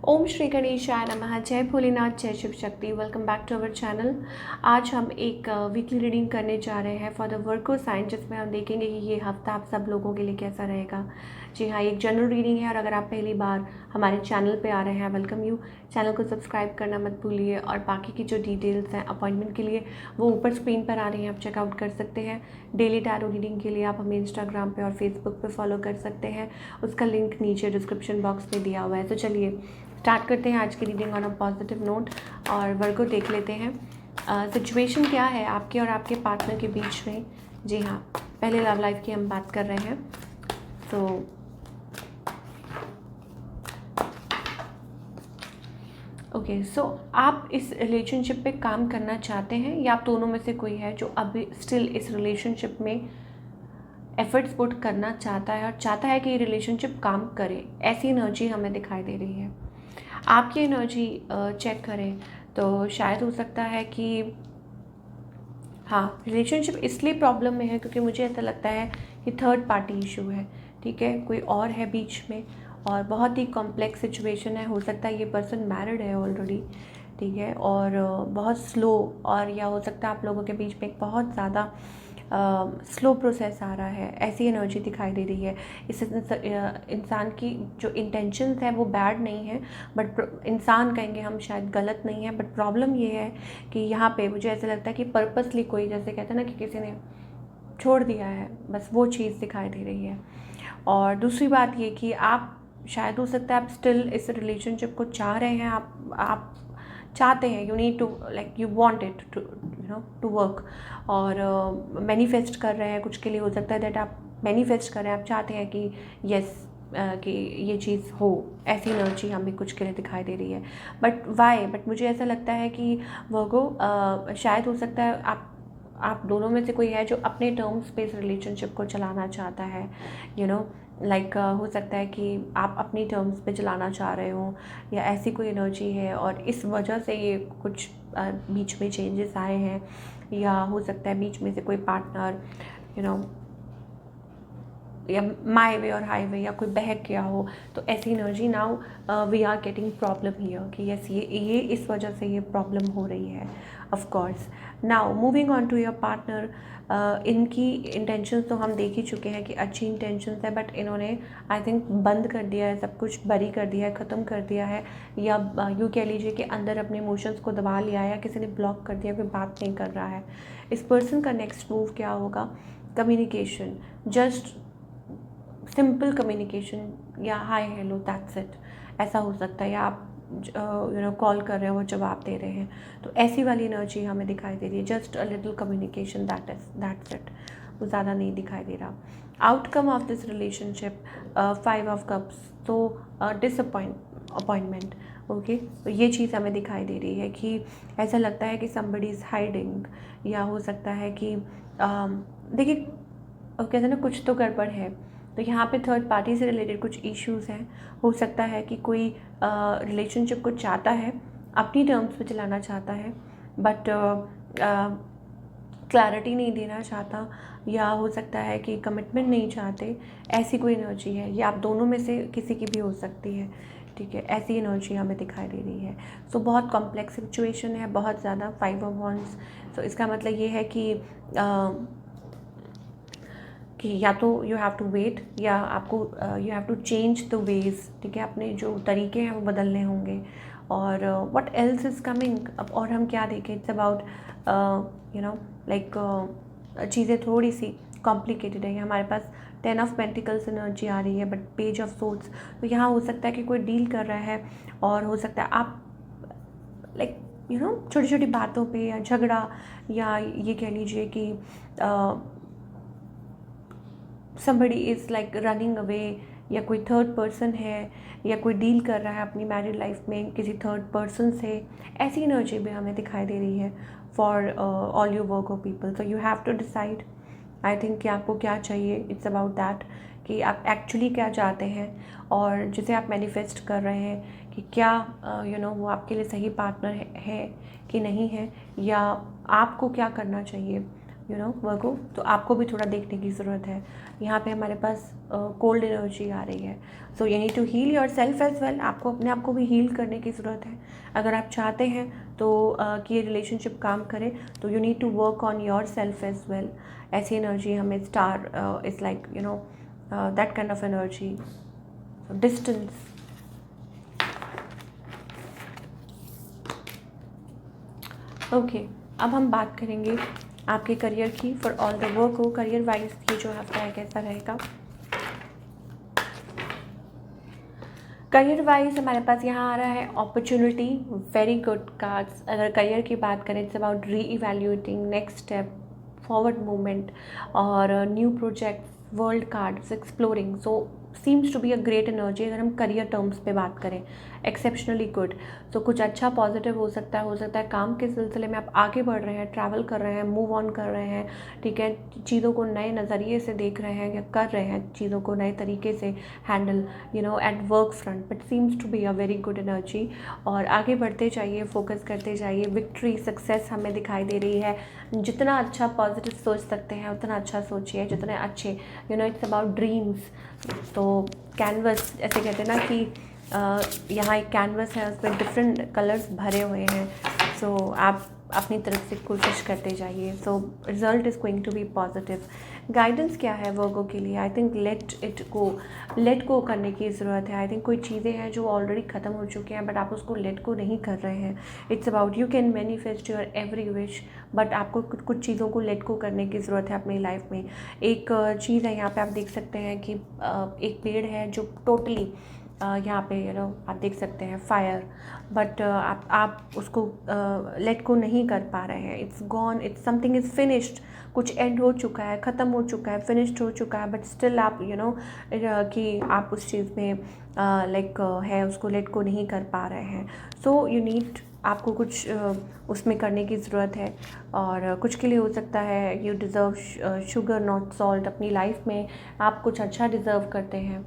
ओम श्री गणेशाय नमः। जय भोलेनाथ, जय Shiv Shakti. Welcome back to our channel. आज हम एक वीकली रीडिंग करने जा रहे हैं फॉर द वर्को साइन, जिसमें हम देखेंगे कि ये हफ्ता आप सब लोगों के लिए कैसा रहेगा। जी हाँ, एक जनरल रीडिंग है और अगर आप पहली बार हमारे चैनल पे आ रहे हैं, वेलकम यू। चैनल को सब्सक्राइब करना मत भूलिए और बाकी की जो डिटेल्स हैं अपॉइंटमेंट के लिए वो ऊपर स्क्रीन पर आ रही हैं, आप चेकआउट कर सकते हैं। डेली टैरो रीडिंग के लिए आप हमें इंस्टाग्राम पे और फेसबुक पे फॉलो कर सकते हैं, उसका लिंक नीचे डिस्क्रिप्शन बॉक्स में दिया हुआ है। तो चलिए स्टार्ट करते हैं आज की reading on a positive note और वर्गो देख लेते हैं सिचुएशन क्या है आपके और आपके पार्टनर के बीच में। जी हाँ, पहले लव लाइफ की हम बात कर रहे हैं। तो ओके, सो आप इस रिलेशनशिप पे काम करना चाहते हैं या आप दोनों में से कोई है जो अभी स्टिल इस रिलेशनशिप में एफर्ट्स पुट करना चाहता है और चाहता है कि ये रिलेशनशिप काम करे। ऐसी एनर्जी हमें दिखाई दे रही है। आपकी एनर्जी चेक करें तो शायद हो सकता है कि हाँ, रिलेशनशिप इसलिए प्रॉब्लम में है क्योंकि मुझे ऐसा लगता है कि थर्ड पार्टी इशू है। ठीक है, कोई और है बीच में और बहुत ही कॉम्प्लेक्स सिचुएशन है। हो सकता है ये पर्सन मैरिड है ऑलरेडी, ठीक है, और बहुत स्लो, और या हो सकता है आप लोगों के बीच में एक बहुत ज़्यादा स्लो प्रोसेस आ रहा है। ऐसी एनर्जी दिखाई दे रही है। इस इंसान की जो इंटेंशंस है वो बैड नहीं है, बट इंसान कहेंगे हम शायद गलत नहीं है, बट प्रॉब्लम ये है कि यहाँ पे मुझे ऐसा लगता है कि पर्पसली कोई, जैसे कहते हैं ना कि किसी ने छोड़ दिया है, बस वो चीज़ दिखाई दे रही है। और दूसरी बात ये कि आप शायद हो सकता है आप स्टिल इस रिलेशनशिप को चाह रहे हैं, आप चाहते हैं, you need to like you want it to to work, और मैनिफेस्ट कर रहे हैं कुछ के लिए। हो सकता है दैट आप मैनिफेस्ट कर रहे हैं, आप चाहते हैं कि यस कि ये चीज़ हो। ऐसी एनर्जी हमें कुछ के लिए दिखाई दे रही है। बट वाई, बट मुझे ऐसा लगता है कि वर्गो शायद हो सकता है आप दोनों में से कोई है जो अपने टर्म्स पे इस रिलेशनशिप को चलाना चाहता है। लाइक हो सकता है कि आप अपनी टर्म्स पे चलाना चाह रहे हो या ऐसी कोई एनर्जी है और इस वजह से ये कुछ बीच में चेंजेस आए हैं। या हो सकता है बीच में से कोई पार्टनर या माई वे और हाईवे या कोई बहक गया हो। तो ऐसी energy now we are getting problem here कि यस ये इस वजह से ये प्रॉब्लम हो रही है। Of course now moving on to your partner, इनकी इंटेंशंस तो हम देख ही चुके हैं कि अच्छी इंटेंशंस है, बट इन्होंने आई थिंक बंद कर दिया है, सब कुछ बरी कर दिया है, ख़त्म कर दिया है, या यूँ कह लीजिए कि अंदर अपने इमोशंस को दबा लिया है, या किसी ने ब्लॉक कर दिया, कोई बात नहीं कर रहा है। इस पर्सन का नेक्स्ट मूव क्या होगा? कम्युनिकेशन, जस्ट सिंपल कम्युनिकेशन या हाय हेलो दैट्स इट, ऐसा हो सकता है। या आप कॉल कर रहे हो, वो जवाब दे रहे हैं, तो ऐसी वाली एनर्जी हमें दिखाई दे रही है। Just a little communication, that's it, वो ज़्यादा नहीं दिखाई दे रहा। Outcome of this relationship, 5 of cups, तो अपॉइंटमेंट। ओके, तो ये चीज़ हमें दिखाई दे रही है कि ऐसा लगता है कि somebody इज़ हाइडिंग, या हो सकता है कि देखिए कहते हैं ना कुछ तो गड़बड़ है। तो यहाँ पे थर्ड पार्टी से रिलेटेड कुछ इश्यूज़ हैं। हो सकता है कि कोई रिलेशनशिप को चाहता है, अपनी टर्म्स पे चलाना चाहता है, बट क्लैरिटी नहीं देना चाहता, या हो सकता है कि कमिटमेंट नहीं चाहते। ऐसी कोई एनर्जी है, या आप दोनों में से किसी की भी हो सकती है। ठीक है, ऐसी एनर्जी हमें दिखाई दे रही है। सो बहुत कॉम्प्लेक्स सिचुएशन है, बहुत ज़्यादा 5 ऑफ वॉन्ड्स। सो इसका मतलब ये है कि या तो यू हैव टू वेट, या आपको you have to change the ways. ठीक है, अपने जो तरीके हैं वो बदलने होंगे। और व्हाट एल्स इज़ कमिंग अब, और हम क्या देखें? इट्स अबाउट लाइक चीज़ें थोड़ी सी कॉम्प्लिकेटेड है। हमारे पास 10 ऑफ पेंटिकल्स एनर्जी आ रही है, बट पेज ऑफ सोर्ड्स। तो यहाँ हो सकता है कि कोई डील कर रहा है, और हो सकता है आप लाइक छोटी छोटी बातों पे या झगड़ा, या ये कह लीजिए कि somebody is like running away, या कोई थर्ड पर्सन है, या कोई डील कर रहा है अपनी मैरिड लाइफ में किसी थर्ड पर्सन से। ऐसी एनर्जी भी हमें दिखाई दे रही है for all you work of people. So you have to decide, I think, कि आपको क्या चाहिए। इट्स अबाउट दैट कि आप एक्चुअली क्या चाहते हैं, और जिसे आप मैनिफेस्ट कर रहे हैं कि क्या वो आपके लिए सही पार्टनर है कि नहीं है, या आपको क्या करना चाहिए। वर्गो, तो आपको भी थोड़ा देखने की ज़रूरत है। यहाँ पे हमारे पास कोल्ड एनर्जी आ रही है, so you need to heal yourself as well. आपको अपने आप को भी हील करने की ज़रूरत है। अगर आप चाहते हैं तो कि ये रिलेशनशिप काम करे, तो you need to work on yourself as well. ऐसी एनर्जी हमें star is like that kind of energy. Distance, okay, अब हम बात करेंगे आपके करियर की। फॉर ऑल द वर्क हो, करियर वाइज ये जो हफ्ता है कैसा रहेगा। करियर वाइज हमारे पास यहाँ आ रहा है अपॉर्चुनिटी, वेरी गुड कार्ड्स। अगर करियर की बात करें, it's about re evaluating, next step, forward movement और new project, world cards, exploring. So seems to be a great energy. अगर हम करियर टर्म्स पे बात करें, एक्सेप्शनली गुड। तो कुछ अच्छा पॉजिटिव हो सकता है काम के सिलसिले में आप आगे बढ़ रहे हैं, ट्रैवल कर रहे हैं, मूव ऑन कर रहे हैं, ठीक है, चीज़ों को नए नज़रिए से देख रहे हैं या कर रहे हैं चीज़ों को नए तरीके से handle at work front, but seems to be a very good energy. और आगे बढ़ते जाइए, फोकस करते जाइए, विक्ट्री, सक्सेस हमें दिखाई दे रही है। जितना अच्छा पॉजिटिव सोच सकते हैं उतना अच्छा सोचिए, जितने अच्छे इट्स अबाउट ड्रीम्स। तो कैनवस, ऐसे कहते हैं ना कि यहाँ एक कैनवस है, उसमें डिफरेंट कलर्स भरे हुए हैं। सो आप अपनी तरफ से कोशिश करते जाइए। So result is going to be positive. Guidance क्या है वर्गो के लिए? आई थिंक लेट गो करने की ज़रूरत है। आई थिंक कोई चीज़ें हैं जो ऑलरेडी ख़त्म हो चुके हैं, बट आप उसको लेट गो नहीं कर रहे हैं। It's about you can manifest your every wish, but आपको कुछ चीज़ों को लेट गो करने की ज़रूरत है अपनी लाइफ में। एक चीज़ है, यहाँ पे आप देख सकते हैं कि एक पेड़ है जो टोटली यहाँ पे आप देख सकते हैं फायर, बट आप उसको लेट को नहीं कर पा रहे हैं। It's gone, it's something is finished. कुछ एंड हो चुका है, ख़त्म हो चुका है, फिनिश्ड हो चुका है, बट स्टिल आप कि आप उस चीज़ में है उसको लेट को नहीं कर पा रहे हैं। सो यू नीड, आपको कुछ उसमें करने की ज़रूरत है। और कुछ के लिए हो सकता है you deserve sugar not salt. अपनी लाइफ में आप कुछ अच्छा डिज़र्व करते हैं,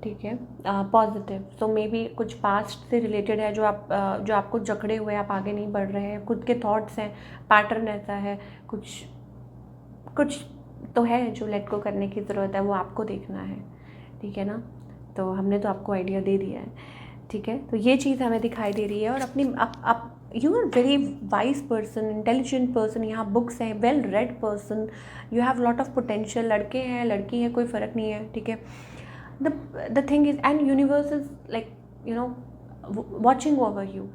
ठीक है, पॉजिटिव। सो मे बी कुछ पास्ट से रिलेटेड है जो आपको जकड़े हुए आप आगे नहीं बढ़ रहे हैं। खुद के थॉट्स हैं, पैटर्न ऐसा है, कुछ तो है जो लेट को करने की ज़रूरत है, वो आपको देखना है, ठीक है ना। तो हमने तो आपको आइडिया दे दिया है, ठीक है। तो ये चीज़ हमें दिखाई दे रही है। और अपनी आप you are very wise person, intelligent person, यहाँ बुक्स हैं, well read person, you have lot of potential. लड़के हैं, लड़की हैं, कोई फ़र्क नहीं है, ठीक है। the thing is, and universe is like watching over you।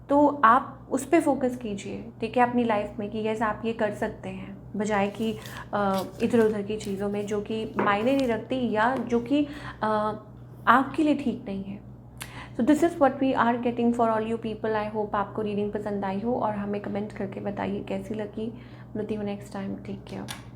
तो आप उस पर फोकस कीजिए, ठीक है, अपनी लाइफ में कि यस आप ये कर सकते हैं, बजाय कि इधर उधर की चीज़ों में जो कि मायने नहीं रखती या जो कि आपके लिए ठीक नहीं है। So this is what we are getting for all you people. I hope आपको रीडिंग पसंद आई हो और हमें कमेंट करके बताइए कैसी लगी। मिलती हूँ नेक्स्ट टाइम, टेक केयर।